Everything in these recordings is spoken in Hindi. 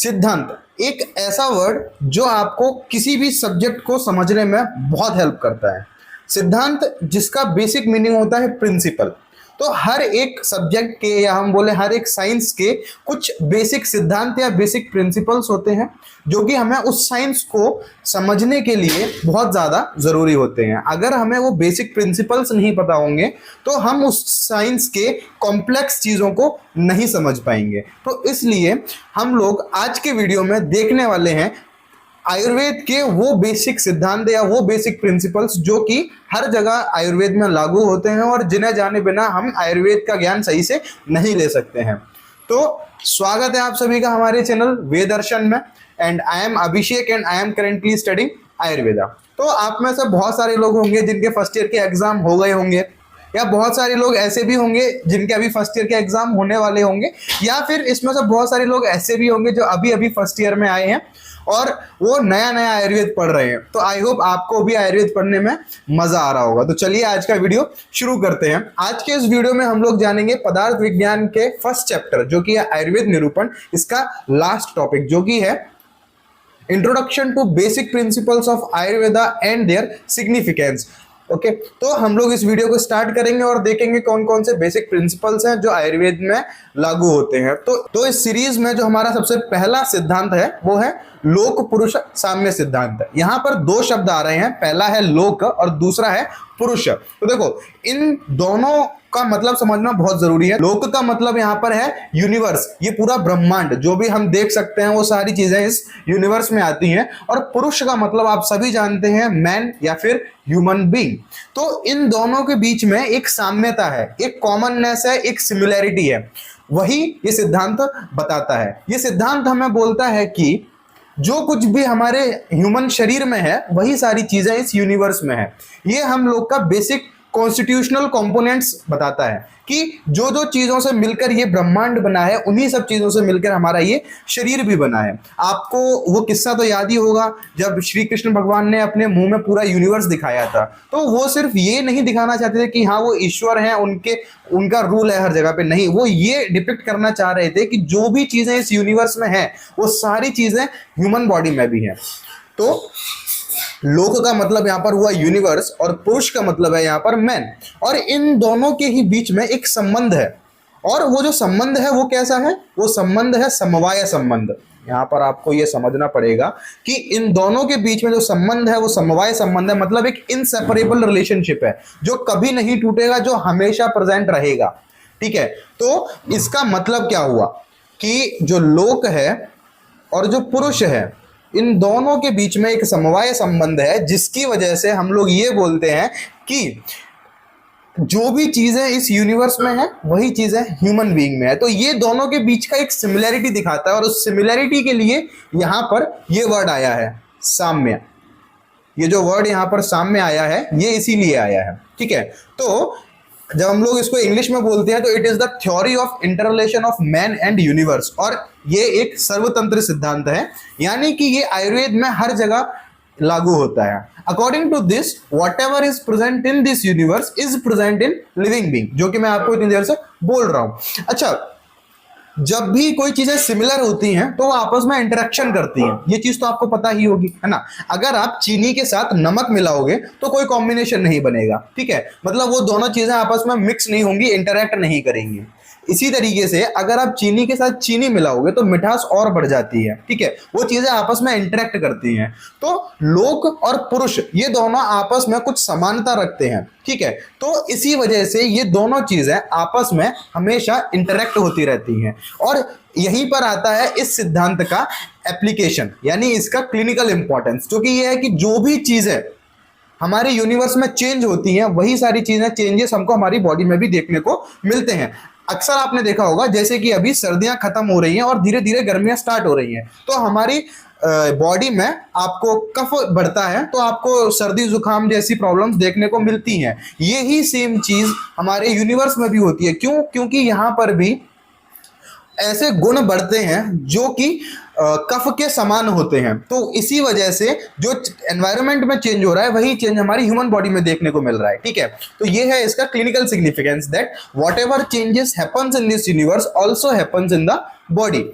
सिद्धांत एक ऐसा वर्ड जो आपको किसी भी सब्जेक्ट को समझने में बहुत हेल्प करता है। सिद्धांत जिसका बेसिक मीनिंग होता है प्रिंसिपल। तो हर एक सब्जेक्ट के या हम बोले हर एक साइंस के कुछ बेसिक सिद्धांत या बेसिक प्रिंसिपल्स होते हैं जो कि हमें उस साइंस को समझने के लिए बहुत ज़्यादा ज़रूरी होते हैं। अगर हमें वो बेसिक प्रिंसिपल्स नहीं पता होंगे तो हम उस साइंस के कॉम्प्लेक्स चीज़ों को नहीं समझ पाएंगे। तो इसलिए हम लोग आज के वीडियो में देखने वाले हैं आयुर्वेद के वो बेसिक सिद्धांत या वो बेसिक प्रिंसिपल्स जो कि हर जगह आयुर्वेद में लागू होते हैं और जिन्हें जाने बिना हम आयुर्वेद का ज्ञान सही से नहीं ले सकते हैं। तो स्वागत है आप सभी का हमारे चैनल वेद दर्शन में। And I am Abhishek and I am currently studying Ayurveda. तो आप में से बहुत सारे लोग होंगे जिनके फर्स्ट ईयर के एग्जाम हो गए होंगे, या बहुत सारे लोग ऐसे भी होंगे जिनके अभी फर्स्ट ईयर के एग्जाम होने वाले होंगे, या फिर इसमें से बहुत सारे लोग ऐसे भी होंगे जो अभी अभी फर्स्ट ईयर में आए हैं और वो नया नया आयुर्वेद पढ़ रहे हैं। तो आई होप आपको भी आयुर्वेद पढ़ने में मजा आ रहा होगा। तो चलिए आज का वीडियो शुरू करते हैं। आज के इस वीडियो में हम लोग जानेंगे पदार्थ विज्ञान के फर्स्ट चैप्टर जो कि है आयुर्वेद निरूपण, इसका लास्ट टॉपिक जो कि है introduction to basic principles of Ayurveda and their significance. Okay, तो हम लोग इस वीडियो को स्टार्ट करेंगे और देखेंगे कौन कौन से बेसिक प्रिंसिपल्स हैं जो आयुर्वेद में लागू होते हैं। तो इस सीरीज में जो हमारा सबसे पहला सिद्धांत है वो है लोक पुरुष साम्य सिद्धांत। यहाँ पर दो शब्द आ रहे हैं, पहला है लोक और दूसरा है पुरुष। तो देखो इन दोनों का मतलब समझना बहुत जरूरी है। लोक का मतलब यहाँ पर है यूनिवर्स, ये पूरा ब्रह्मांड जो भी हम देख सकते हैं वो सारी चीजें इस यूनिवर्स में आती हैं। और पुरुष का मतलब आप सभी जानते हैं मैन या फिर ह्यूमन बीइंग। तो इन दोनों के बीच में एक साम्यता है, एक कॉमननेस है, एक सिमिलैरिटी है, वही ये सिद्धांत बताता है। ये सिद्धांत हमें बोलता है कि जो कुछ भी हमारे ह्यूमन शरीर में है वही सारी चीजें इस यूनिवर्स में है। ये हम लोग का बेसिक कॉन्स्टिट्यूशनल कंपोनेंट्स बताता है कि जो जो चीजों से मिलकर ये ब्रह्मांड बना है उन्हीं सब चीजों से मिलकर हमारा ये शरीर भी बना है। आपको वो किस्सा तो याद ही होगा जब श्री कृष्ण भगवान ने अपने मुंह में पूरा यूनिवर्स दिखाया था। तो वो सिर्फ ये नहीं दिखाना चाहते थे कि हाँ वो ईश्वर हैं, उनका रूल है हर जगह पे, नहीं, वो ये डिपिक्ट करना चाह रहे थे कि जो भी चीजें इस यूनिवर्स में है वो सारी चीजें ह्यूमन बॉडी में भी है। तो लोक का मतलब यहाँ पर हुआ यूनिवर्स और पुरुष का मतलब है यहाँ पर मैन। और इन दोनों के ही बीच में एक संबंध है, और वो जो संबंध है वो कैसा है? वो संबंध है समवाय संबंध। यहाँ पर आपको ये समझना पड़ेगा कि इन दोनों के बीच में जो संबंध है वो समवाय संबंध है, मतलब एक इनसेपरेबल रिलेशनशिप है जो कभी नहीं टूटेगा, जो हमेशा प्रेजेंट रहेगा। ठीक है, तो इसका मतलब क्या हुआ कि जो लोक है और जो पुरुष है इन दोनों के बीच में एक समवाय संबंध है, जिसकी वजह से हम लोग ये बोलते हैं कि जो भी चीजें इस यूनिवर्स में है वही चीजें ह्यूमन बीइंग में है। तो ये दोनों के बीच का एक सिमिलैरिटी दिखाता है, और उस सिमिलैरिटी के लिए यहाँ पर ये वर्ड आया है साम्य। ये जो वर्ड यहाँ पर साम्य आया है ये इसीलिए आया है। ठीक है, तो जब हम लोग इसको इंग्लिश में बोलते हैं तो it is the theory of interrelation of man and universe, और ये एक सर्वतंत्र सिद्धांत है, यानी कि ये आयुर्वेद में हर जगह लागू होता है। According to this whatever is present in this universe is present in living being, जो कि मैं आपको इतनी देर से बोल रहा हूं। अच्छा, जब भी कोई चीजें सिमिलर होती हैं तो वो आपस में इंटरेक्शन करती हैं, ये चीज तो आपको पता ही होगी, है ना। अगर आप चीनी के साथ नमक मिलाओगे तो कोई कॉम्बिनेशन नहीं बनेगा। ठीक है, मतलब वो दोनों चीजें आपस में मिक्स नहीं होंगी, इंटरेक्ट नहीं करेंगी। इसी तरीके से अगर आप चीनी के साथ चीनी मिलाओगे तो मिठास और बढ़ जाती है। ठीक है, वो चीजें आपस में इंटरेक्ट करती हैं। तो लोक और पुरुष ये दोनों आपस में कुछ समानता रखते हैं। ठीक है, तो इसी वजह से ये दोनों चीजें आपस में हमेशा इंटरेक्ट होती रहती हैं, और यहीं पर आता है इस सिद्धांत का एप्लीकेशन, यानी इसका क्लिनिकल इंपॉर्टेंस, जो कि ये है कि जो भी चीजें हमारे यूनिवर्स में चेंज होती हैं वही सारी चीजें चेंजेस हमको हमारी बॉडी में भी देखने को मिलते हैं। अक्सर आपने देखा होगा जैसे कि अभी सर्दियां खत्म हो रही हैं और धीरे धीरे गर्मियां स्टार्ट हो रही हैं, तो हमारी बॉडी में आपको कफ बढ़ता है तो आपको सर्दी जुकाम जैसी प्रॉब्लम्स देखने को मिलती हैं। यही सेम चीज हमारे यूनिवर्स में भी होती है। क्यों? क्योंकि यहाँ पर भी ऐसे गुण बढ़ते हैं जो कि कफ के समान होते हैं। तो इसी वजह से जो एनवायरनमेंट में चेंज हो रहा है वही चेंज हमारी ह्यूमन बॉडी में देखने को मिल रहा है। ठीक है, तो ये है इसका clinical significance, that what ever changes happens in this universe also happens in the body.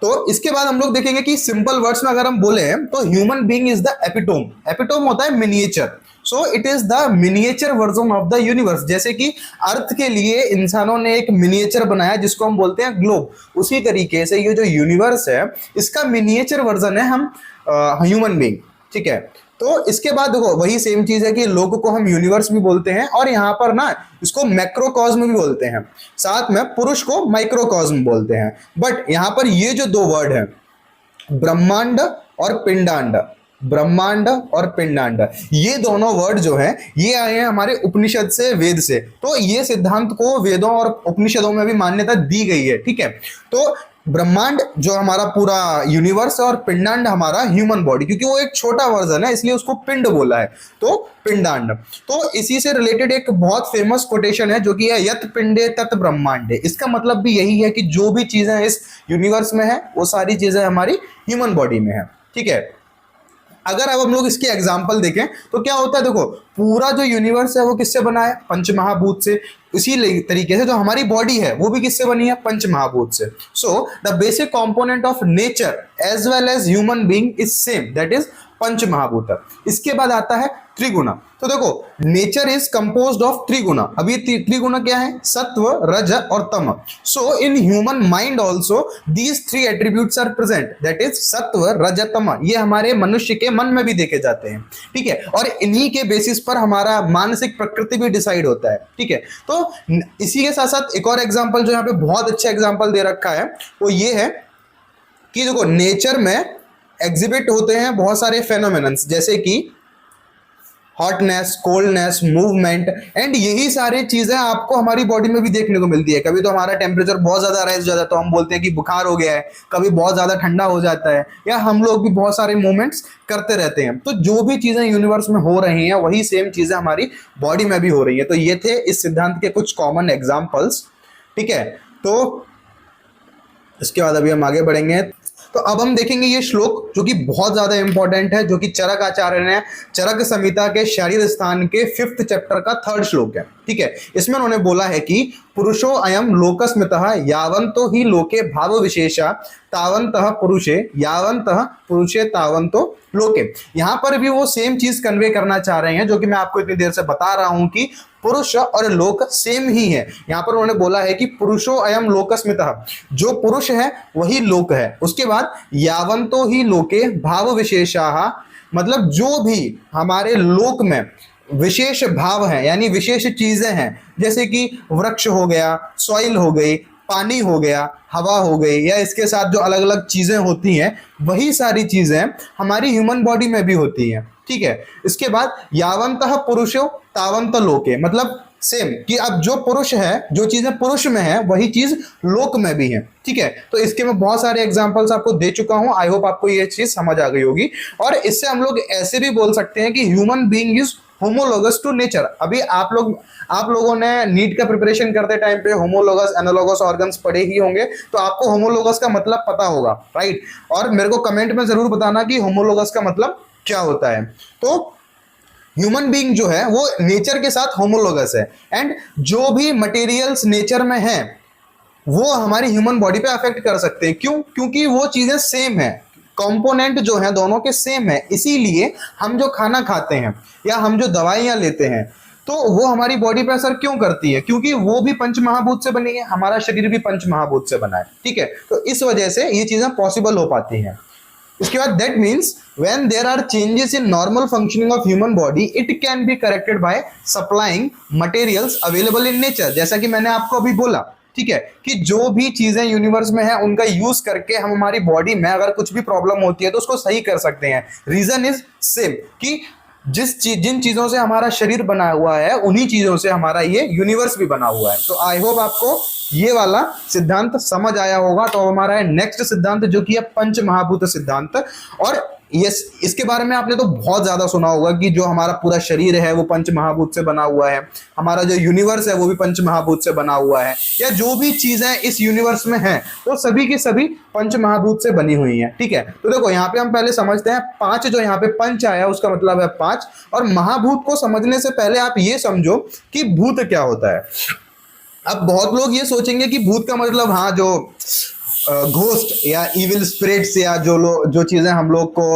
तो इसके बाद हम लोग देखेंगे कि सिंपल वर्ड्स में अगर हम बोले तो human being is the epitome. Epitome होता है miniature, so it is the miniature version of the universe. जैसे कि अर्थ के लिए इंसानों ने एक मिनिएचर बनाया जिसको हम बोलते हैं ग्लोब, उसी तरीके से ये जो यूनिवर्स है इसका मिनिएचर वर्जन है हम ह्यूमन बीइंग। ठीक है, तो इसके बाद देखो वही सेम चीज है कि लोग को हम यूनिवर्स भी बोलते हैं और यहाँ पर ना इसको मैक्रोकॉस्म भी बोलते हैं, साथ में पुरुष को माइक्रोकॉस्म बोलते हैं। बट यहाँ पर ये जो दो वर्ड है ब्रह्मांड और पिंडांड, ब्रह्मांड और पिंडांड, ये दोनों वर्ड जो है ये आए हैं हमारे उपनिषद से, वेद से। तो ये सिद्धांत को वेदों और उपनिषदों में भी मान्यता दी गई है। ठीक है, तो ब्रह्मांड जो हमारा पूरा यूनिवर्स है और पिंडांड हमारा ह्यूमन बॉडी, क्योंकि वो एक छोटा वर्जन है इसलिए उसको पिंड बोला है, तो पिंडांड। तो इसी से रिलेटेड एक बहुत फेमस कोटेशन है जो कि है यत पिंडे तत् ब्रह्मांडे। इसका मतलब भी यही है कि जो भी चीजें इस यूनिवर्स में है वो सारी चीजें हमारी ह्यूमन बॉडी में है। ठीक है, अगर अब हम लोग इसके एग्जाम्पल देखें तो क्या होता है, देखो पूरा जो यूनिवर्स है वो किससे बना है, पंचमहाभूत से। इसी तरीके से जो हमारी बॉडी है वो भी किससे बनी है, पंचमहाभूत से। So the basic component of nature as well as human being is same, that is panchamahabhuta. इसके बाद आता है त्रिगुण। तो देखो नेचर इज कंपोज्ड ऑफ त्रिगुण। अब ये त्रिगुण क्या है, सत्व, रज और तम। So in human mind also these three attributes are present, that is sattva, raj, तम। ये हमारे मनुष्य के मन में भी देखे जाते हैं। ठीक है, और इन्हीं के बेसिस पर हमारा मानसिक प्रकृति भी डिसाइड होता है। ठीक है, तो इसी के साथ साथ एक और एग्जाम्पल जो यहाँ पे बहुत अच्छा एग्जाम्पल दे रखा है वो ये है कि देखो नेचर में एग्जिबिट होते हैं बहुत सारे फेनोमेनन्स, जैसे कि हॉटनेस, कोल्डनेस, मूवमेंट, एंड यही सारी चीजें आपको हमारी बॉडी में भी देखने को मिलती है। कभी तो हमारा टेम्परेचर बहुत ज्यादा राइज हो जाता है तो हम बोलते हैं कि बुखार हो गया है, कभी बहुत ज्यादा ठंडा हो जाता है, या हम लोग भी बहुत सारे मूवमेंट्स करते रहते हैं। तो जो भी चीजें यूनिवर्स में हो रही हैं वही सेम चीजें हमारी बॉडी में भी हो रही है। तो ये थे इस सिद्धांत के कुछ कॉमन एग्जाम्पल्स। ठीक है, तो इसके बाद अभी हम आगे बढ़ेंगे। तो अब हम देखेंगे ये श्लोक जो कि बहुत ज्यादा इंपॉर्टेंट है, जो कि चरक आचार्य ने चरक संहिता के शरीर स्थान के 5th चैप्टर का 3rd श्लोक है। ठीक है, इसमें उन्होंने बोला है कि पुरुषो अयम लोकस्मितः यावंतो ही लोके भाव विशेषा तावंतः पुरुषे यावंतः पुरुषे तावंतो लोके। यहाँ पर भी वो सेम चीज कन्वे करना चाह रहे हैं जो कि मैं आपको इतनी देर से बता रहा हूं कि पुरुष और लोक सेम ही है। यहाँ पर उन्होंने बोला है कि पुरुषो अयम लोकस्मितः, जो पुरुष है वही लोक है। उसके बाद यावंतो ही लोके भाव विशेषाः, मतलब जो भी हमारे लोक में विशेष भाव हैं यानी विशेष चीजें हैं, जैसे कि वृक्ष हो गया, सॉइल हो गई, पानी हो गया, हवा हो गई, या इसके साथ जो अलग अलग चीजें होती हैं वही सारी चीजें हमारी ह्यूमन बॉडी में भी होती हैं। ठीक है, इसके बाद यावंतः पुरुषो तावंत लोके, मतलब सेम कि अब जो पुरुष है, जो चीजें पुरुष में है वही चीज लोक में भी है। ठीक है, तो इसके मैं बहुत सारे एग्जांपल्स आपको दे चुका हूं। आई होप आपको ये चीज समझ आ गई होगी। और इससे हम लोग ऐसे भी बोल सकते हैं कि human being is homologous to nature. अभी आप लोगों ने नीट का प्रिपरेशन करते टाइम पे होमोलोगस, एनालोगस ऑर्गन्स पढ़े ही होंगे, तो आपको होमोलोगस का मतलब पता होगा, राइट। और मेरे को कमेंट में जरूर बताना कि होमोलोगस का मतलब क्या होता है। तो ह्यूमन बीइंग जो है वो नेचर के साथ होमोलोगस है, एंड जो भी मटेरियल्स नेचर में है वो हमारी ह्यूमन बॉडी पे अफेक्ट कर सकते हैं। क्यों? क्योंकि वो चीजें सेम है, कंपोनेंट जो है दोनों के सेम है। इसीलिए हम जो खाना खाते हैं या हम जो दवाइयां लेते हैं तो वो हमारी बॉडी पे असर क्यों करती है, क्योंकि वो भी पंचमहाभूत से बनी है, हमारा शरीर भी पंचमहाभूत से बना है। ठीक है, तो इस वजह से ये चीजें पॉसिबल हो पाती हैं। उसके बाद that means when there are changes in normal functioning of human body it can be corrected by supplying materials available in nature. जैसा कि मैंने आपको अभी बोला, ठीक है, कि जो भी चीजें यूनिवर्स में है उनका यूज करके हम हमारी बॉडी में अगर कुछ भी प्रॉब्लम होती है तो उसको सही कर सकते हैं। रीजन इज सेम कि जिन चीजों से हमारा शरीर बना हुआ है उन्हीं चीजों से हमारा ये यूनिवर्स भी बना हुआ है। तो आई होप आपको ये वाला सिद्धांत समझ आया होगा। तो हमारा है नेक्स्ट सिद्धांत जो कि है पंच महाभूत सिद्धांत। और यस, इसके बारे में आपने तो बहुत ज्यादा सुना होगा कि जो हमारा पूरा शरीर है वो पंच महाभूत से बना हुआ है, हमारा जो यूनिवर्स है वो भी पंच महाभूत से बना हुआ है, या जो भी चीजें इस यूनिवर्स में हैं तो सभी की सभी पंच महाभूत से बनी हुई हैं। ठीक है, तो देखो यहाँ पे हम पहले समझते हैं पांच, जो यहाँ पे पंच आया उसका मतलब है पांच। और महाभूत को समझने से पहले आप ये समझो कि भूत क्या होता है। अब बहुत लोग ये सोचेंगे कि भूत का मतलब हाँ जो घोस्ट या इविल स्पिरिट्स या जो चीजें हम लोग को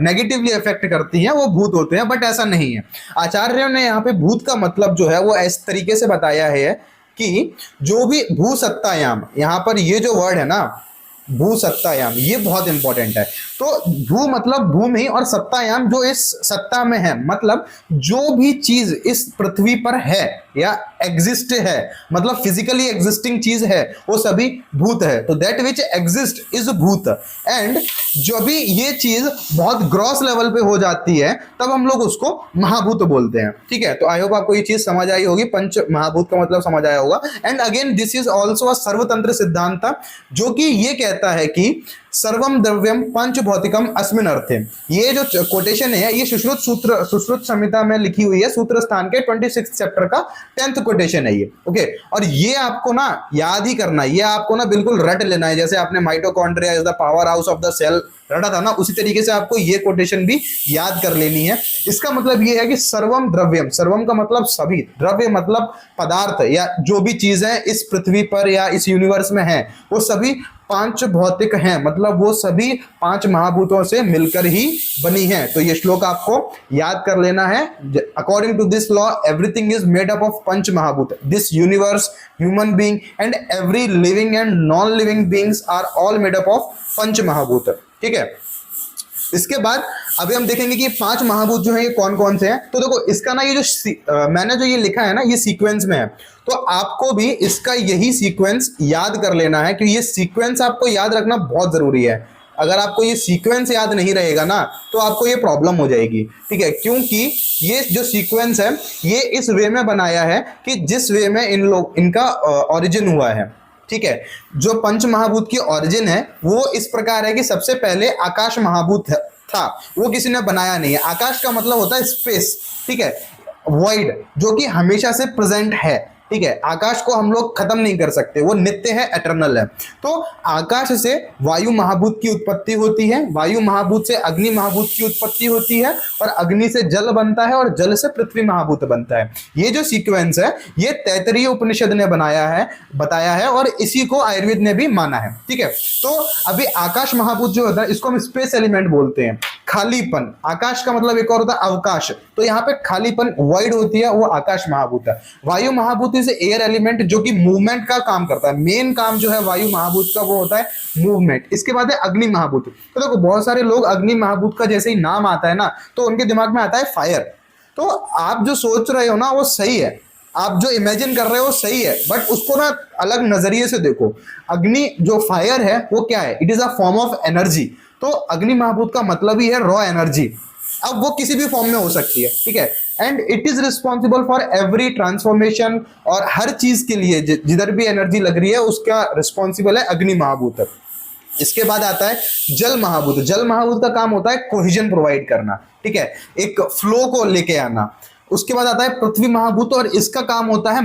नेगेटिवली अफेक्ट करती हैं वो भूत होते हैं, बट ऐसा नहीं है। आचार्यों ने यहाँ पे भूत का मतलब जो है वो इस तरीके से बताया है कि जो भी भू सत्तायाम, यहाँ पर ये जो वर्ड है ना भू सत्तायाम, ये बहुत इंपॉर्टेंट है। तो भू मतलब भूमि और सत्तायाम जो इस सत्ता में है, मतलब जो भी चीज इस पृथ्वी पर है या एग्जिस्ट है, मतलब फिजिकली एग्जिस्टिंग चीज है, वो सभी भूत है। तो दैट विच एग्जिस्ट इज भूत। एंड जो भी ये चीज बहुत ग्रॉस लेवल पे हो जाती है तब हम लोग उसको महाभूत बोलते हैं। ठीक है, तो आई होप आपको ये चीज समझ आई होगी, पंच महाभूत का मतलब समझ आया होगा। And again this is also a सर्वतंत्र सिद्धांत जो कि ये कहता है कि सर्वम द्रव्यम पंच भौतिकम अस्मिन अर्थे। ये जो कोटेशन है ये सुश्रुत संहिता में लिखी हुई है, सूत्र स्थान के 26 चैप्टर का 10th कोटेशन है ये। ओके, और ये आपको ना याद ही करना है, ये आपको ना बिल्कुल रट लेना है। जैसे आपने mitochondria is the power house of the cell रटा था ना, उसी तरीके से आपको ये कोटेशन भी याद कर लेनी है। इसका मतलब ये है कि सर्वम द्रव्यम, सर्वम का मतलब सभी, द्रव्य मतलब पदार्थ या जो भी चीज है इस पृथ्वी पर या इस यूनिवर्स में है वो सभी पांच भौतिक हैं, मतलब वो सभी पांच महाभूतों से मिलकर ही बनी है। तो ये श्लोक आपको याद कर लेना है। According to this law everything is made up of पंच महाभूत। This universe, human being and every living and non living beings are all made up of पंच महाभूत। ठीक है, इसके बाद अभी हम देखेंगे कि पांच महाभूत जो है ये कौन कौन से हैं। तो देखो इसका ना ये जो मैंने जो ये लिखा है ना ये सीक्वेंस में है, तो आपको भी इसका यही सीक्वेंस याद कर लेना है, क्योंकि ये सीक्वेंस आपको याद रखना बहुत जरूरी है। अगर आपको ये सीक्वेंस याद नहीं रहेगा ना तो आपको ये प्रॉब्लम हो जाएगी। ठीक है, क्योंकि ये जो सीक्वेंस है ये इस वे में बनाया है कि जिस वे में इनका ओरिजिन हुआ है। ठीक है, जो पंच महाभूत की ओरिजिन है वो इस प्रकार है कि सबसे पहले आकाश महाभूत था, वो किसी ने बनाया नहीं है। आकाश का मतलब होता है स्पेस, ठीक है, वॉइड, जो कि हमेशा से प्रेजेंट है। ठीक है, आकाश को हम लोग खत्म नहीं कर सकते, वो नित्य है, एटर्नल है। तो आकाश से वायु महाभूत की उत्पत्ति होती है, वायु महाभूत से अग्नि महाभूत की उत्पत्ति होती है, और अग्नि से जल बनता है, और जल से पृथ्वी महाभूत बनता है। ये जो सीक्वेंस है ये तैत्तरीय उपनिषद ने बताया है, और इसी को आयुर्वेद ने भी माना है। ठीक है, तो अभी आकाश महाभूत जो होता है इसको हम स्पेस एलिमेंट बोलते हैं। खालीपन, आकाश का मतलब एक और होता है अवकाश, तो यहाँ पे खालीपन वॉइड होती है, वो आकाश महाभूत है। वायु महाभूत इज एयर एलिमेंट जो कि मूवमेंट का काम करता है। मेन काम जो है वायु महाभूत का वो होता है मूवमेंट। इसके बाद है अग्नि महाभूत। तो देखो बहुत सारे लोग अग्नि महाभूत का जैसे ही नाम आता है ना तो उनके दिमाग में आता है फायर। तो आप जो सोच रहे हो ना वो सही है, आप जो इमेजिन कर रहे हो सही है, बट उसको ना अलग नजरिए से देखो। अग्नि जो फायर है वो क्या है, it is a form of energy. तो अग्नि महाभूत का मतलब ही है रॉ एनर्जी। अब वो किसी भी फॉर्म में हो सकती है। ठीक है, and it is responsible for every transformation, और हर चीज के लिए जिधर भी एनर्जी लग रही है उसका रिस्पॉन्सिबल है अग्नि महाभूत। इसके बाद आता है जल महाभूत। जल महाभूत का काम होता है कोहिजन प्रोवाइड करना, ठीक है, एक फ्लो को लेके आना। उसके बाद आता है पृथ्वी महाभूत, और इसका काम होता है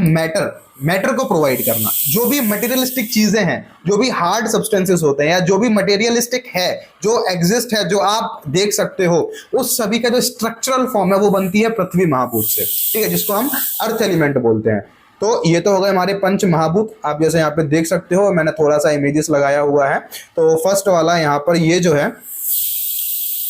मैटर को प्रोवाइड करना। जो भी मटेरियलिस्टिक चीजें हैं, जो भी हार्ड सब्सटेंसेस होते हैं, या जो भी मटेरियलिस्टिक है, जो एग्जिस्ट है, जो आप देख सकते हो, उस सभी का जो स्ट्रक्चरल फॉर्म है वो बनती है पृथ्वी महाभूत से। ठीक है, जिसको हम अर्थ एलिमेंट बोलते हैं। तो ये तो हो गए हमारे पंच महाभूत। आप जैसे यहाँ पे देख सकते हो मैंने थोड़ा सा इमेजेस लगाया हुआ है। तो फर्स्ट वाला यहाँ पर ये जो है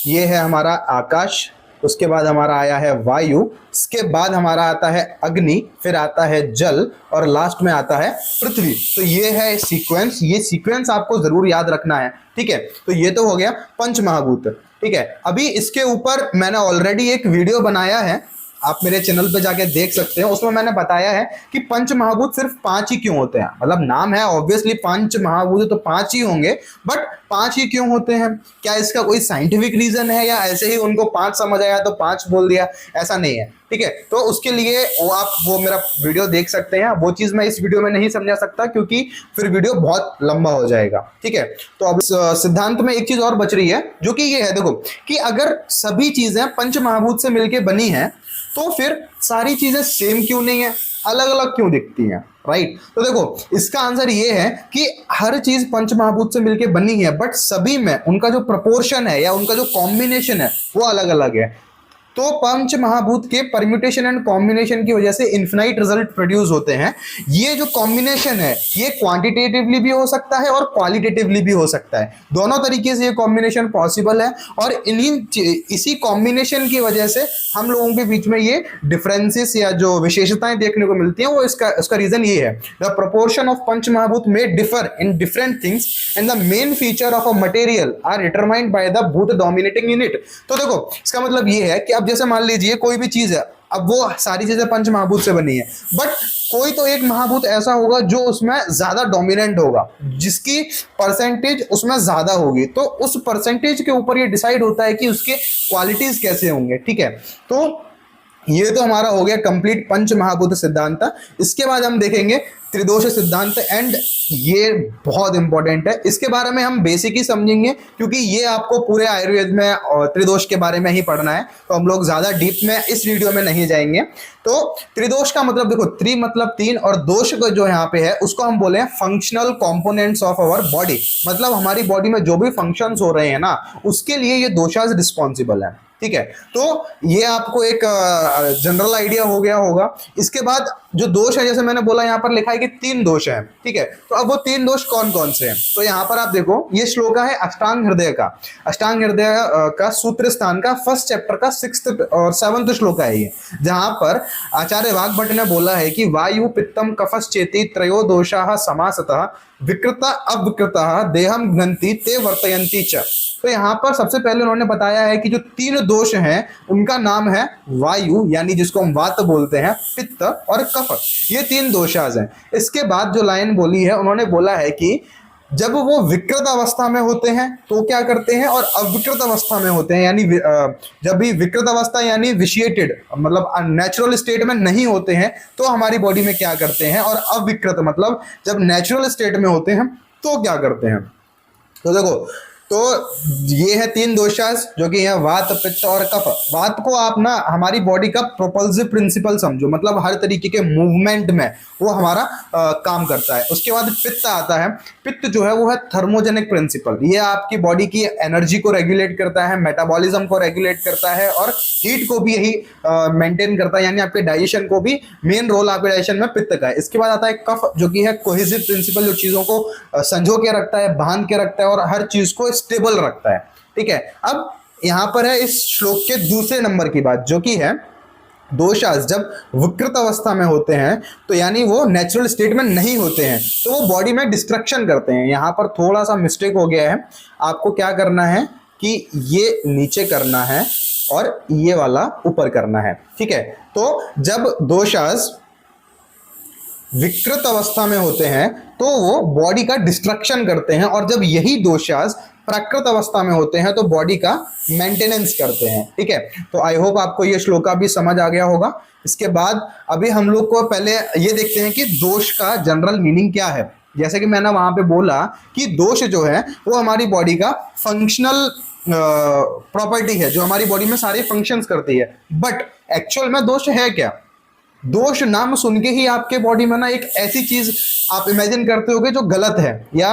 ये है हमारा आकाश, उसके बाद हमारा आया है वायु, इसके बाद हमारा आता है अग्नि, फिर आता है जल, और लास्ट में आता है पृथ्वी। तो ये है सीक्वेंस, ये सीक्वेंस आपको जरूर याद रखना है। ठीक है, तो ये तो हो गया पंच महाभूत। ठीक है, अभी इसके ऊपर मैंने ऑलरेडी एक वीडियो बनाया है, आप मेरे चैनल पे जाके देख सकते हैं। उसमें मैंने बताया है कि पंच महाभूत सिर्फ 5 ही क्यों होते हैं। मतलब नाम है ऑब्वियसली पंच महाभूत, तो 5 ही होंगे, बट 5 ही क्यों होते हैं, क्या इसका कोई साइंटिफिक रीजन है, या ऐसे ही उनको 5 समझ आया तो 5 बोल दिया, ऐसा नहीं है। ठीक है, तो उसके लिए वो मेरा वीडियो देख सकते हैं। वो चीज मैं इस वीडियो में नहीं समझा सकता क्योंकि फिर वीडियो बहुत लंबा हो जाएगा। ठीक है, तो अब सिद्धांत में एक चीज और बच रही है, जो कि ये है, देखो कि अगर सभी चीजें पंच महाभूत से मिलकर बनी है तो फिर सारी चीजें सेम क्यों नहीं है, अलग अलग क्यों दिखती हैं, राइट। तो देखो इसका आंसर ये है कि हर चीज पंच महाभूत से मिलके बनी है, बट सभी में उनका जो प्रोपोर्शन है या उनका जो कॉम्बिनेशन है वो अलग अलग है। तो पंच महाभूत के परम्यूटेशन एंड कॉम्बिनेशन की वजह से इन्फिनाइट रिजल्ट प्रोड्यूस होते हैं। ये जो कॉम्बिनेशन है ये क्वांटिटेटिवली भी हो सकता है और क्वालिटेटिवली भी हो सकता है, दोनों तरीके से ये कॉम्बिनेशन पॉसिबल है। और इसी कॉम्बिनेशन की वजह से हम लोगों के बीच में ये डिफरेंसेस या जो विशेषताएं देखने को मिलती हैं वो इसका रीजन ये है, द प्रोपोर्शन ऑफ पंच महाभूत may differ in different things and the main feature of a material are determined by the भूत डोमिनेटिंग यूनिट। तो देखो इसका मतलब ये है कि अब जैसे मान लीजिए कोई भी चीज है, अब वो सारी चीजें पंच महाभूत से बनी है, बट कोई तो एक महाभूत ऐसा होगा जो उसमें ज्यादा डोमिनेंट होगा, जिसकी परसेंटेज उसमें ज्यादा होगी, तो उस परसेंटेज के ऊपर ये डिसाइड होता है कि उसके क्वालिटीज कैसे होंगे। ठीक है, तो ये तो हमारा हो गया कंप्लीट पंच महाभूत सिद्धांत। इसके बाद हम देखेंगे त्रिदोष सिद्धांत, एंड ये बहुत इंपॉर्टेंट है, इसके बारे में हम बेसिक ही समझेंगे क्योंकि ये आपको पूरे आयुर्वेद में त्रिदोष के बारे में ही पढ़ना है, तो हम लोग ज्यादा डीप में इस वीडियो में नहीं जाएंगे। तो त्रिदोष का मतलब देखो, त्रि मतलब तीन और दोष को जो यहाँ पे है उसको हम बोले functional components of our body, मतलब हमारी बॉडी में जो भी फंक्शंस हो रहे हैं ना उसके लिए ये दोषाज रिस्पॉन्सिबल है। ठीक है, तो ये आपको एक जनरल आइडिया हो गया होगा। इसके बाद जो दोष है, जैसे मैंने बोला यहाँ पर लिखा है कि 3 दोष हैं। ठीक है, तो अब वो 3 दोष कौन कौन से हैं, तो यहाँ पर आप देखो ये श्लोक है अष्टांग हृदय का, अष्टांग हृदय का सूत्र स्थान का फर्स्ट चैप्टर का 6th और 7th श्लोक है ये, जहां पर आचार्य वाग्भट ने बोला है कि वायु पित्तम कफश्चेति त्रयो दोषाः समासतः विकृता अविकृता देहम घ्नन्ति ते वर्तयन्ति च। तो यहाँ पर सबसे पहले उन्होंने बताया है कि जो 3 दोष हैं उनका नाम है वायु, यानी जिसको हम वात बोलते हैं, पित्त और कफ, ये 3 दोषाज हैं। इसके बाद जो लाइन बोली है उन्होंने बोला है कि जब वो विकृत अवस्था में होते हैं तो क्या करते हैं, और अविकृत अवस्था में होते हैं, यानी जब भी विकृत अवस्था यानी विशिएटेड मतलब नेचुरल स्टेट में नहीं होते हैं तो हमारी बॉडी में क्या करते हैं, और अविकृत मतलब जब नेचुरल स्टेट में होते हैं तो क्या करते हैं। तो देखो, तो ये है 3 दोषास जो कि है वात पित्त और कफ। वात को आप ना हमारी बॉडी का प्रोपल्सिव प्रिंसिपल समझो, मतलब हर तरीके के मूवमेंट में वो हमारा काम करता है। उसके बाद पित्त आता है, पित्त जो है वो है थर्मोजेनिक प्रिंसिपल, ये आपकी बॉडी की एनर्जी को रेगुलेट करता है, मेटाबॉलिज्म को रेगुलेट करता है और हीट को भी यही मेंटेन करता है, यानी आपके डाइजेशन को भी मेन रोल आपके डाइजेशन में पित्त का है। इसके बाद आता है कफ जो कि है कोहेसिव प्रिंसिपल, जो चीजों को संजो के रखता है, बांध के रखता है और हर चीज को स्टेबल रखता है। ठीक है, अब यहां पर है इस श्लोक के दूसरे नंबर की बात जो कि है दोषास जब विकृत अवस्था में होते हैं, तो यानी वो नेचुरल स्टेट में नहीं होते हैं तो वो बॉडी में डिस्ट्रक्शन करते हैं। यहां पर थोड़ा सा मिस्टेक हो गया है, आपको क्या करना है कि ये नीचे करना है और ये वाला ऊपर करना है। ठीक है, तो जब दोषास विकृत अवस्था में होते हैं तो वो बॉडी का डिस्ट्रक्शन करते हैं, और जब यही दोषास प्राकृत अवस्था में होते हैं तो बॉडी का मेंटेनेंस करते हैं। ठीक है, तो आई होप आपको ये श्लोका भी समझ आ गया होगा। इसके बाद अभी हम लोग को पहले ये देखते हैं कि दोष का जनरल मीनिंग क्या है। जैसे कि मैंने वहां पे बोला कि दोष जो है वो हमारी बॉडी का फंक्शनल प्रॉपर्टी है, जो हमारी बॉडी में सारे फंक्शंस करती है, बट एक्चुअल में दोष है क्या। दोष नाम सुन के ही आपके बॉडी में ना एक ऐसी चीज आप इमेजिन करते होगे जो गलत है या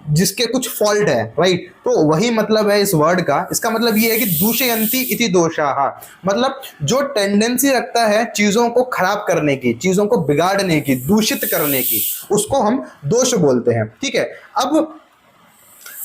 जिसके कुछ फॉल्ट है, राइट। तो वही मतलब है इस वर्ड का। इसका मतलब ये है कि दूषयन्ति इति दोषाः, मतलब जो टेंडेंसी रखता है चीजों को खराब करने की, चीजों को बिगाड़ने की, दूषित करने की, उसको हम दोष बोलते हैं। ठीक है, अब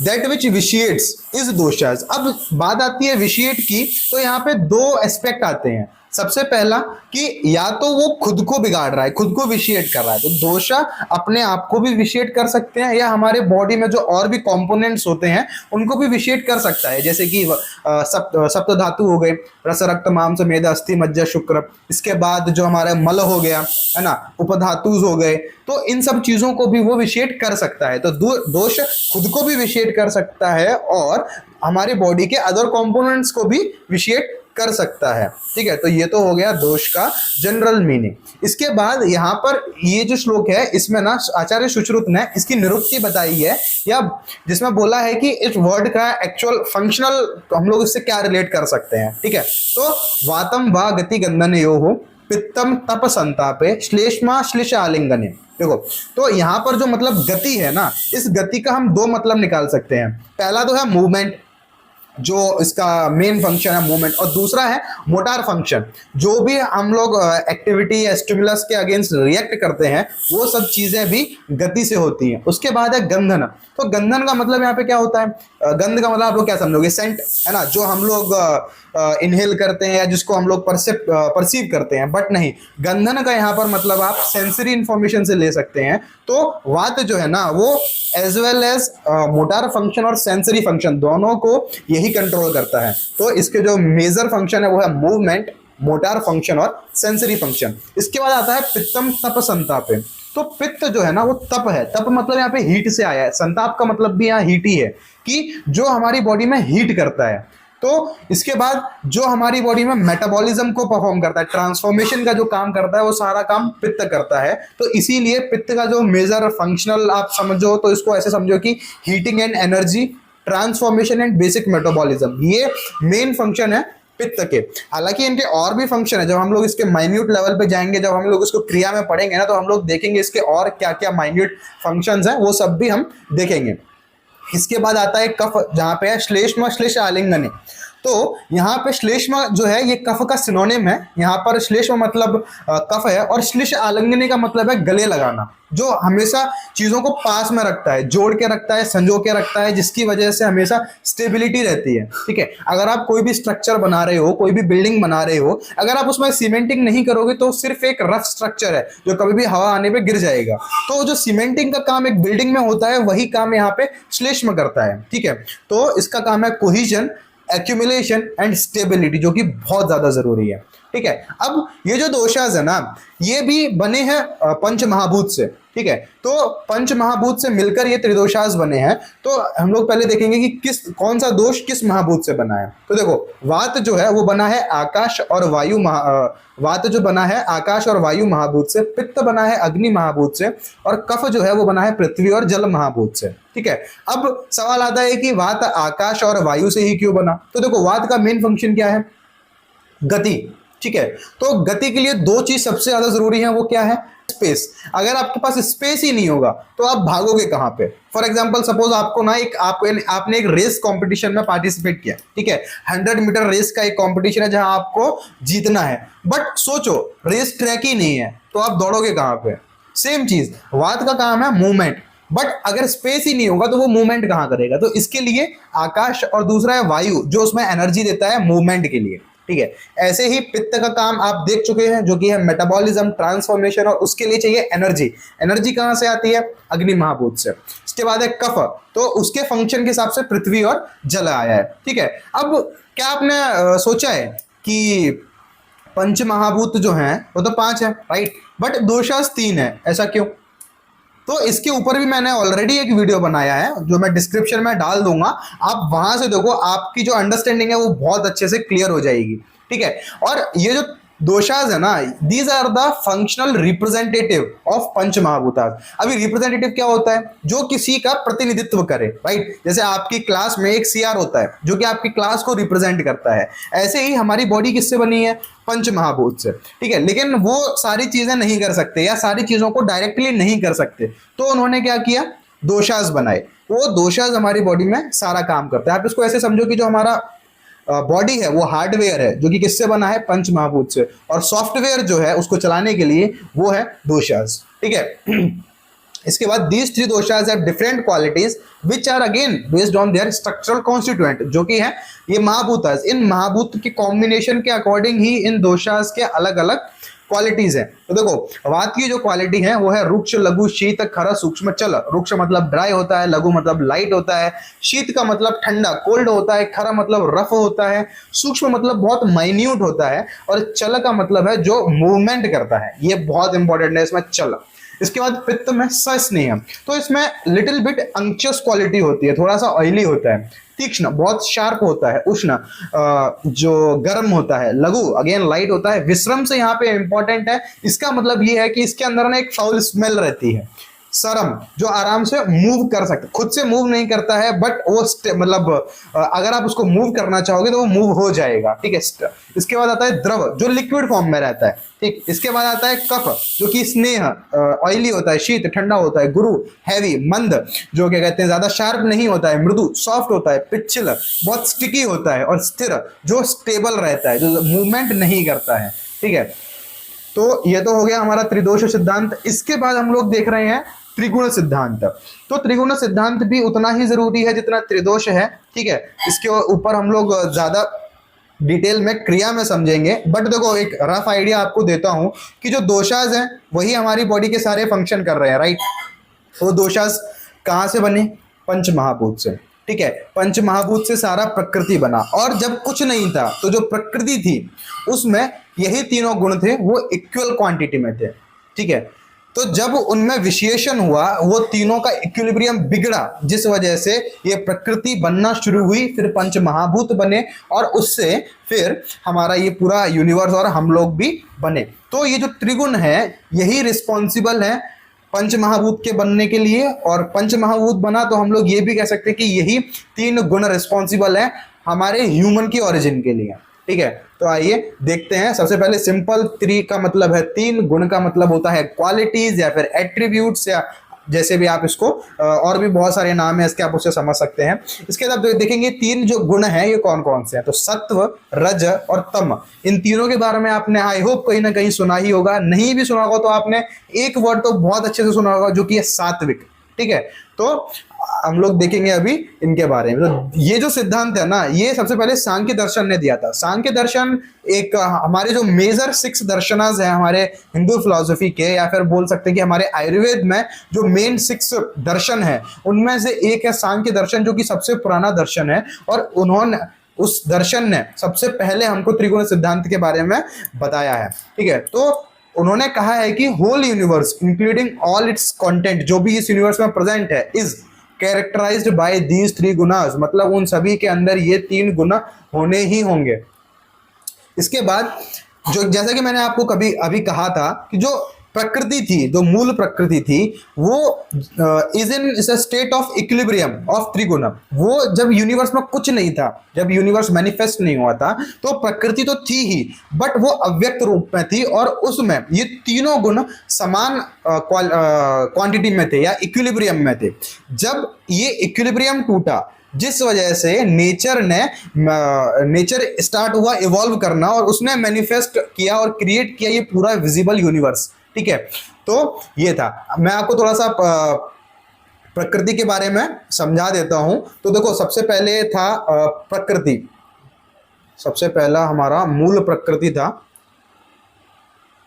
दैट विच विशिएट्स इज दोषास। अब बात आती है विशिएट की, तो यहाँ पे 2 एस्पेक्ट आते हैं। सबसे पहला कि या तो वो खुद को बिगाड़ रहा है, खुद को विशिएट कर रहा है, तो दोषा अपने आप को भी विशिएट कर सकते हैं या हमारे बॉडी में जो और भी कंपोनेंट्स होते हैं उनको भी विशिएट कर सकता है, जैसे कि सप्त धातु हो गए, रस रक्त मांस मेद अस्थि मज्जा शुक्र। इसके बाद जो हमारा मल हो गया है ना, उपधातुज हो गए, तो इन सब चीजों को भी वो विशिएट कर सकता है। तो दोष खुद को भी विशिएट कर सकता है और हमारे बॉडी के अदर कंपोनेंट्स को भी विशिएट कर सकता है। ठीक है, तो ये तो हो गया दोष का जनरल मीनिंग। इसके बाद यहाँ पर ये जो श्लोक है इसमें ना आचार्य सुश्रुत ने इसकी निरुक्ति बताई है, या जिसमें बोला है कि इस वर्ड का एक्चुअल फंक्शनल हम लोग इससे क्या रिलेट कर सकते हैं। ठीक है, तो वातम वा गति गंधनयोः पित्तम तप संतापे श्लेष्मा श्लिष आलिंगने। देखो, तो यहाँ पर जो मतलब गति है ना, इस गति का हम 2 मतलब निकाल सकते हैं। पहला तो है मूवमेंट, जो इसका मेन फंक्शन है मूवमेंट, और दूसरा है मोटार फंक्शन। जो भी हम लोग एक्टिविटी या स्टिमुलस के अगेंस्ट रिएक्ट करते हैं वो सब चीजें भी गति से होती हैं। उसके बाद है गंधन। तो गंधन का मतलब यहाँ पे क्या होता है, गंध का मतलब आप लोग क्या समझोगे, सेंट है ना, जो हम लोग इनहेल करते हैं या जिसको हम लोग परसीव करते हैं, बट नहीं, गंधन का यहाँ पर मतलब आप सेंसरी इंफॉर्मेशन से ले सकते हैं। तो वात जो है ना वो as well as motor function और सेंसरी फंक्शन दोनों को यही कंट्रोल करता है। तो इसके जो मेजर फंक्शन है वो है मूवमेंट, मोटार फंक्शन और सेंसरी फंक्शन। इसके बाद आता है पित्तम तप संतापे। तो पित्त जो है ना वो तप है, तप मतलब यहाँ पे हीट से आया है, संताप का मतलब भी यहाँ हीट ही है कि जो हमारी बॉडी में हीट करता है। तो इसके बाद जो हमारी बॉडी में मेटाबॉलिज्म को परफॉर्म करता है, ट्रांसफॉर्मेशन का जो काम करता है, वो सारा काम पित्त करता है। तो इसीलिए पित्त का जो मेजर फंक्शनल आप समझो तो इसको ऐसे समझो कि heating and energy, transformation and basic metabolism, ये मेन फंक्शन है पित्त के। हालांकि इनके और भी फंक्शन है, जब हम लोग इसके माइन्यूट लेवल पे जाएंगे, जब हम लोग इसको क्रिया में पढ़ेंगे ना, तो हम लोग देखेंगे इसके और क्या क्या माइन्यूट फंक्शंस हैं, वो सब भी हम देखेंगे। इसके बाद आता है कफ, जहाँ पे है श्लेष्म श्लेष आलिंगने। तो यहाँ पे श्लेष्म जो है ये कफ का सिनोनिम है। यहाँ पर श्लेष्म मतलब कफ है, और श्लेष आलिंगने का मतलब है गले लगाना, जो हमेशा चीजों को पास में रखता है, जोड़ के रखता है, संजो के रखता है, जिसकी वजह से हमेशा स्टेबिलिटी रहती है। ठीक है, अगर आप कोई भी स्ट्रक्चर बना रहे हो, कोई भी बिल्डिंग बना रहे हो, अगर आप उसमें सीमेंटिंग नहीं करोगे तो सिर्फ एक रफ स्ट्रक्चर है जो कभी भी हवा आने पे गिर जाएगा। तो जो सीमेंटिंग का काम एक बिल्डिंग में होता है, वही काम यहाँ पे श्लेष्म करता है। ठीक है, तो इसका काम है कोहिजन, एक्यूमुलेशन एंड स्टेबिलिटी, जो कि बहुत ज्यादा जरूरी है। ठीक है, अब ये जो दोषाज है ना, ये भी बने हैं पंच महाभूत से। ठीक है, तो पंच महाभूत से मिलकर ये त्रिदोषाज बने हैं। तो हम लोग पहले देखेंगे कि कौन सा दोष किस महाभूत से बना है। तो देखो, वात जो है वो बना है आकाश और वायु वात जो बना है आकाश और वायु महाभूत से, पित्त बना है अग्नि महाभूत से, और कफ जो है वो बना है पृथ्वी और जल महाभूत से। ठीक है, अब सवाल आता है कि वात आकाश और वायु से ही क्यों बना। तो देखो, वात का मेन फंक्शन क्या है, गति। ठीक है, तो गति के लिए दो चीज सबसे ज्यादा जरूरी है, वो क्या है, स्पेस। अगर आपके पास स्पेस ही नहीं होगा तो आप भागोगे कहां पे। फॉर एग्जांपल सपोज आपको ना आपने एक रेस कंपटीशन में पार्टिसिपेट किया। ठीक है, 100 मीटर रेस का एक कंपटीशन है जहां आपको जीतना है, बट सोचो रेस ट्रैक ही नहीं है, तो आप दौड़ोगे कहां पे। सेम चीज वात का काम है मूवमेंट, बट अगर स्पेस ही नहीं होगा तो वो मूवमेंट कहां करेगा। तो इसके लिए आकाश, और दूसरा है वायु जो उसमें एनर्जी देता है मूवमेंट के लिए। ठीक है, ऐसे ही पित्त का काम आप देख चुके हैं, जो कि है मेटाबॉलिज्म, ट्रांसफॉर्मेशन, और उसके लिए चाहिए एनर्जी। एनर्जी कहां से आती है, अग्नि महाभूत से। इसके बाद है कफ, तो उसके फंक्शन के हिसाब से पृथ्वी और जल आया है। ठीक है, अब क्या आपने सोचा है कि पंच महाभूत जो हैं वो तो 5 है, राइट, बट दोषास 3 है, ऐसा क्यों। तो इसके ऊपर भी मैंने ऑलरेडी एक वीडियो बनाया है जो मैं डिस्क्रिप्शन में डाल दूंगा, आप वहां से देखो, आपकी जो अंडरस्टैंडिंग है वो बहुत अच्छे से क्लियर हो जाएगी। ठीक है, और ये जो दोषाज है ना, these are the functional representative of पंच महाभूताज। अभी रिप्रेजेंटेटिव क्या होता है, जो किसी का प्रतिनिधित्व करे, राइट। जैसे आपकी क्लास में एक सीआर होता है जो कि आपकी क्लास को रिप्रेजेंट करता है, ऐसे ही हमारी बॉडी किससे बनी है, पंच महाभूत से। ठीक है, लेकिन वो सारी चीजें नहीं कर सकते या सारी चीजों को डायरेक्टली नहीं कर सकते, तो उन्होंने क्या किया, दोषाज बनाए। वो दोषाज हमारी बॉडी में सारा काम करता है। आप इसको ऐसे समझो कि जो हमारा बॉडी है वो हार्डवेयर है जो कि किससे बना है, पंच महाभूत से, और सॉफ्टवेयर जो है उसको चलाने के लिए वो है दोषाज। ठीक है, इसके बाद these 3 doshas have different qualities which are again based on their structural constituent, जो कि है ये महाभूताज। इन महाभूत के कॉम्बिनेशन के अकॉर्डिंग ही इन दोषाज के अलग अलग क्वालिटीज है। तो देखो, वात की जो क्वालिटी है वो है रुक्ष, लघु, शीत, खर, सूक्ष्म, चल। रुक्ष मतलब ड्राई होता है, लघु मतलब लाइट होता है, शीत का मतलब ठंडा कोल्ड होता है, खर मतलब रफ होता है, सूक्ष्म मतलब बहुत माइन्यूट होता है, और चल का मतलब है जो मूवमेंट करता है। ये बहुत इंपॉर्टेंट है इसमें, चल। इसके बाद पित्त में सस्नेह, तो इसमें लिटिल बिट अंक्चस क्वालिटी होती है, थोड़ा सा ऑयली होता है, तीक्ष्ण बहुत शार्प होता है, उष्ण जो गर्म होता है, लघु अगेन लाइट होता है, विश्रम से यहाँ पे इंपॉर्टेंट है, इसका मतलब ये है कि इसके अंदर ना एक फाउल स्मेल रहती है। सरम, जो आराम से मूव कर सकता, खुद से मूव नहीं करता है बट वो मतलब अगर आप उसको मूव करना चाहोगे तो वो मूव हो जाएगा, ठीक है। इसके बाद आता है द्रव, जो लिक्विड फॉर्म में रहता है, ठीक। इसके बाद आता है कफ, जो कि स्नेह, ऑयली होता है, शीत ठंडा होता है, गुरु हैवी, मंद, जो क्या कहते हैं ज्यादा शार्प नहीं होता है, मृदु सॉफ्ट होता है, पिच्छल बहुत स्टिकी होता है, और स्थिर जो स्टेबल रहता है, जो मूवमेंट नहीं करता है, ठीक है। तो ये तो हो गया हमारा त्रिदोष सिद्धांत। इसके बाद हम लोग देख रहे हैं त्रिगुण सिद्धांत। तो त्रिगुण सिद्धांत भी उतना ही जरूरी है जितना त्रिदोष है, ठीक है। इसके ऊपर हम लोग ज्यादा डिटेल में क्रिया में समझेंगे, बट देखो एक रफ आइडिया आपको देता हूं कि जो दोषाज हैं वही हमारी बॉडी के सारे फंक्शन कर रहे हैं, राइट। वो दोषाज कहाँ से बने? पंच महाभूत से, ठीक है। पंच महाभूत से सारा प्रकृति बना, और जब कुछ नहीं था तो जो प्रकृति थी उसमें यही तीनों गुण थे, वो इक्वल क्वांटिटी में थे, ठीक है। तो जब उनमें विशेषण हुआ, वो तीनों का इक्विलिब्रियम बिगड़ा, जिस वजह से ये प्रकृति बनना शुरू हुई, फिर पंच महाभूत बने, और उससे फिर हमारा ये पूरा यूनिवर्स और हम लोग भी बने। तो ये जो त्रिगुण है यही रिस्पॉन्सिबल है पंच महाभूत के बनने के लिए, और पंच महाभूत बना तो हम लोग ये भी कह सकते हैं कि यही तीन गुण रिस्पॉन्सिबल है हमारे ह्यूमन की ओरिजिन के लिए, ठीक है। तो आइए देखते हैं। सबसे पहले सिंपल, त्रि का मतलब है तीन, गुण का मतलब होता है क्वालिटीज या फिर एट्रीब्यूट्स, या जैसे भी आप इसको और भी बहुत सारे नाम है इसके, आप उससे समझ सकते हैं। इसके बाद देखेंगे तीन जो गुण हैं ये कौन कौन से हैं। तो सत्व, रज और तम, इन तीनों के बारे में आपने आई होप कहीं ना कहीं सुना ही होगा, नहीं भी सुना होगा तो आपने एक वर्ड तो बहुत अच्छे से सुना होगा, जो कि है सात्विक, ठीक है। तो हम लोग देखेंगे अभी इनके बारे में। तो ये जो सिद्धांत है ना, ये सबसे पहले सांख्य दर्शन ने दिया था। सांख्य दर्शन एक हमारे जो मेजर 6 दर्शनास हैं हमारे हिंदू फिलॉसफी के, या फिर बोल सकते हैं कि हमारे आयुर्वेद में जो मेन 6 दर्शन है उनमें से एक है सांख्य दर्शन, जो कि सबसे पुराना दर्शन है, और उन्होंने उस दर्शन ने सबसे पहले हमको त्रिगुण सिद्धांत के बारे में बताया है, ठीक है। तो उन्होंने कहा है कि whole universe including all its content, जो भी इस यूनिवर्स में प्रेजेंट है, is characterized by these 3 gunas, मतलब उन सभी के अंदर ये 3 गुण होने ही होंगे। इसके बाद जो, जैसा कि मैंने आपको कभी अभी कहा था कि जो प्रकृति थी, जो मूल प्रकृति थी, वो is in state of equilibrium of त्रिगुण। वो जब यूनिवर्स में कुछ नहीं था, जब यूनिवर्स मैनिफेस्ट नहीं हुआ था, तो प्रकृति तो थी ही, बट वो अव्यक्त रूप में थी, और उसमें ये तीनों गुण समान क्वांटिटी में थे या इक्विलिब्रियम में थे। जब ये इक्विलिब्रियम टूटा, जिस वजह से नेचर स्टार्ट हुआ इवॉल्व करना, और उसने मैनिफेस्ट किया और क्रिएट किया ये पूरा विजिबल यूनिवर्स, ठीक है। तो ये था। मैं आपको थोड़ा सा प्रकृति के बारे में समझा देता हूं। तो देखो, सबसे पहले था प्रकृति, सबसे पहला हमारा मूल प्रकृति था,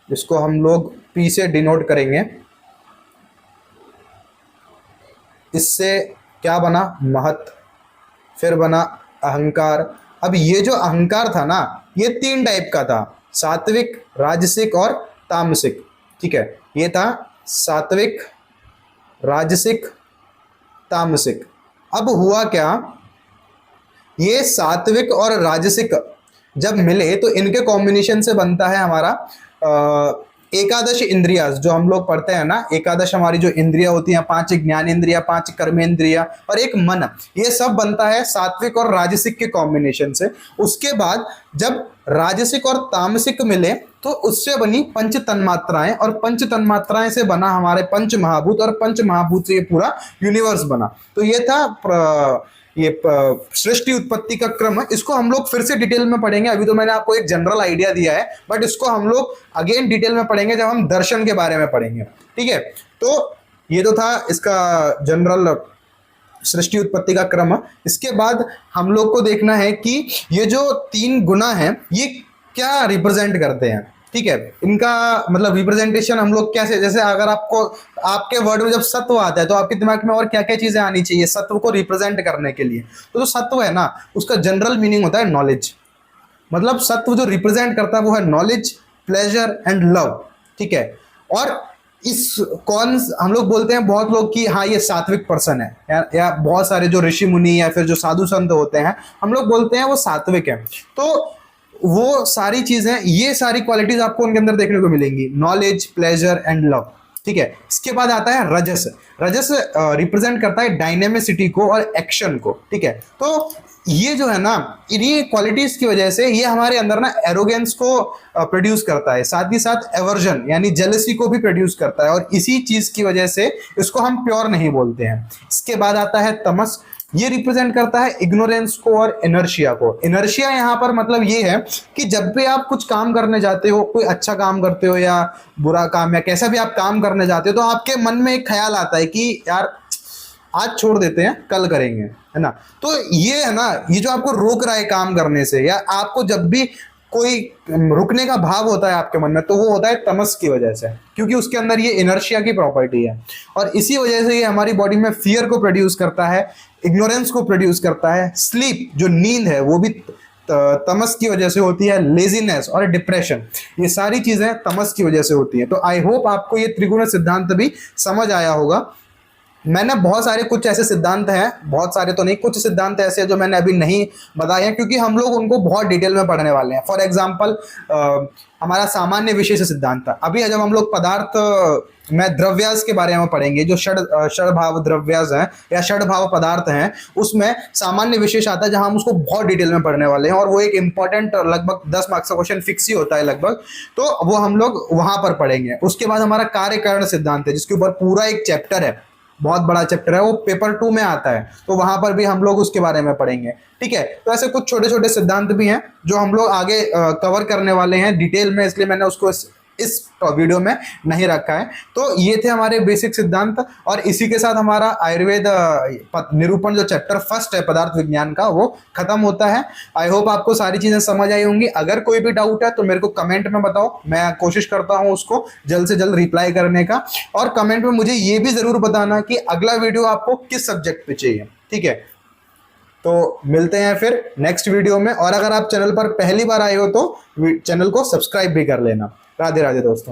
जिसको हम लोग पी से डिनोट करेंगे। इससे क्या बना? महत, फिर बना अहंकार। अब ये जो अहंकार था ना, ये 3 टाइप का था, सात्विक, राजसिक और तामसिक, ठीक है। ये था सात्विक, राजसिक, तामसिक। अब हुआ क्या, ये सात्विक और राजसिक जब मिले तो इनके कॉम्बिनेशन से बनता है हमारा एकादश इंद्रियाज, जो हम लोग पढ़ते हैं ना। एकादश हमारी जो इंद्रिया होती हैं, 5 ज्ञानेंद्रिया, 5 कर्मेंद्रिया और एक मन, ये सब बनता है सात्विक और राजसिक के कॉम्बिनेशन से। उसके बाद जब राजसिक और तामसिक मिले तो उससे बनी पंच तन्मात्राएं, और पंच तन्मात्राएं से बना हमारे पंच महाभूत, और पंच महाभूत से ये पूरा यूनिवर्स बना। तो ये था ये सृष्टि उत्पत्ति का क्रम। इसको हम लोग फिर से डिटेल में पढ़ेंगे। अभी तो मैंने आपको एक जनरल आइडिया दिया है, बट इसको हम लोग अगेन डिटेल में पढ़ेंगे जब हम दर्शन के बारे में पढ़ेंगे, ठीक है। तो ये तो था इसका जनरल सृष्टि उत्पत्ति का क्रम। इसके बाद हम लोग को देखना है कि ये जो 3 गुना हैं ये क्या रिप्रेजेंट करते हैं, ठीक है। इनका मतलब रिप्रेजेंटेशन हम लोग कैसे, जैसे अगर आपको आपके वर्ड में जब सत्व आता है तो आपके दिमाग में और क्या क्या चीजें आनी चाहिए सत्व को रिप्रेजेंट करने के लिए। तो जो सत्व है ना, उसका जनरल मीनिंग होता है नॉलेज। मतलब सत्व जो रिप्रेजेंट करता है वो है नॉलेज, प्लेजर एंड लव, ठीक है। और इस कौन हम लोग बोलते हैं बहुत लोग कि हाँ ये सात्विक पर्सन है, या बहुत सारे जो ऋषि मुनि या फिर जो साधु संत होते हैं हम लोग बोलते हैं वो सात्विक है। तो वो सारी चीजें, ये सारी क्वालिटीज आपको उनके अंदर देखने को मिलेंगी, नॉलेज, प्लेजर एंड लव, ठीक है। इसके बाद आता है रजस। रजस रिप्रेजेंट करता है डायनेमिसिटी को और एक्शन को, ठीक है। तो ये जो है ना, इन्हीं क्वालिटीज की वजह से ये हमारे अंदर ना एरोगेंस को प्रोड्यूस करता है, साथ ही साथ एवर्जन यानी जेलसी को भी प्रोड्यूस करता है, और इसी चीज की वजह से इसको हम प्योर नहीं बोलते हैं। इसके बाद आता है तमस। ये रिप्रेजेंट करता है इग्नोरेंस को और इनर्शिया को। इनर्शिया यहाँ पर मतलब ये है कि जब भी आप कुछ काम करने जाते हो, कोई अच्छा काम करते हो या बुरा काम या कैसा भी आप काम करने जाते हो, तो आपके मन में एक ख्याल आता है कि यार आज छोड़ देते हैं, कल करेंगे, है ना। तो ये है ना, ये जो आपको रोक रहा है काम करने से, या आपको जब भी कोई रुकने का भाव होता है आपके मन में, तो वो होता है तमस की वजह से, क्योंकि उसके अंदर ये इनर्शिया की प्रॉपर्टी है। और इसी वजह से ये हमारी बॉडी में फियर को प्रोड्यूस करता है, इग्नोरेंस को प्रोड्यूस करता है। स्लीप जो नींद है वो भी तमस की वजह से होती है। लेजीनेस और डिप्रेशन, ये सारी चीजें तमस की वजह से होती हैं। तो आई होप आपको ये त्रिगुण सिद्धांत भी समझ आया होगा। मैंने बहुत सारे कुछ ऐसे सिद्धांत हैं, बहुत सारे तो नहीं, कुछ सिद्धांत ऐसे हैं जो मैंने अभी नहीं बताए हैं, क्योंकि हम लोग उनको बहुत डिटेल में पढ़ने वाले हैं। फॉर एग्जांपल हमारा सामान्य विशेष सिद्धांत था। अभी जब हम लोग पदार्थ में द्रव्यास के बारे में पढ़ेंगे, जो षड भाव द्रव्यास हैं या षड भाव पदार्थ हैं, उसमें सामान्य विशेष आता है, जहां हम उसको बहुत डिटेल में पढ़ने वाले हैं, और वो एक इंपॉर्टेंट लगभग 10 मार्क्स का क्वेश्चन फिक्स ही होता है लगभग, तो वो हम लोग वहां पर पढ़ेंगे। उसके बाद हमारा कार्यकारण सिद्धांत है, जिसके ऊपर पूरा एक चैप्टर है, बहुत बड़ा चैप्टर है, वो पेपर 2 में आता है, तो वहां पर भी हम लोग उसके बारे में पढ़ेंगे, ठीक है। तो ऐसे कुछ छोटे छोटे सिद्धांत भी हैं जो हम लोग आगे कवर करने वाले हैं डिटेल में, इसलिए मैंने उसको इस वीडियो में नहीं रखा है। तो ये थे हमारे बेसिक सिद्धांत, और इसी के साथ हमारा आयुर्वेद निरूपण जो चैप्टर फर्स्ट है पदार्थ विज्ञान का, वो खत्म होता है। आई होप आपको सारी चीजें समझ आई होंगी। अगर कोई भी डाउट है तो मेरे को कमेंट में बताओ, मैं कोशिश करता हूं उसको जल्द से जल्द रिप्लाई करने का। और कमेंट में मुझे ये भी जरूर बताना कि अगला वीडियो आपको किस सब्जेक्ट पे चाहिए, ठीक है। तो मिलते हैं फिर नेक्स्ट वीडियो में, और अगर आप चैनल पर पहली बार आए हो तो चैनल को सब्सक्राइब भी कर लेना। राधे राधे दोस्तों।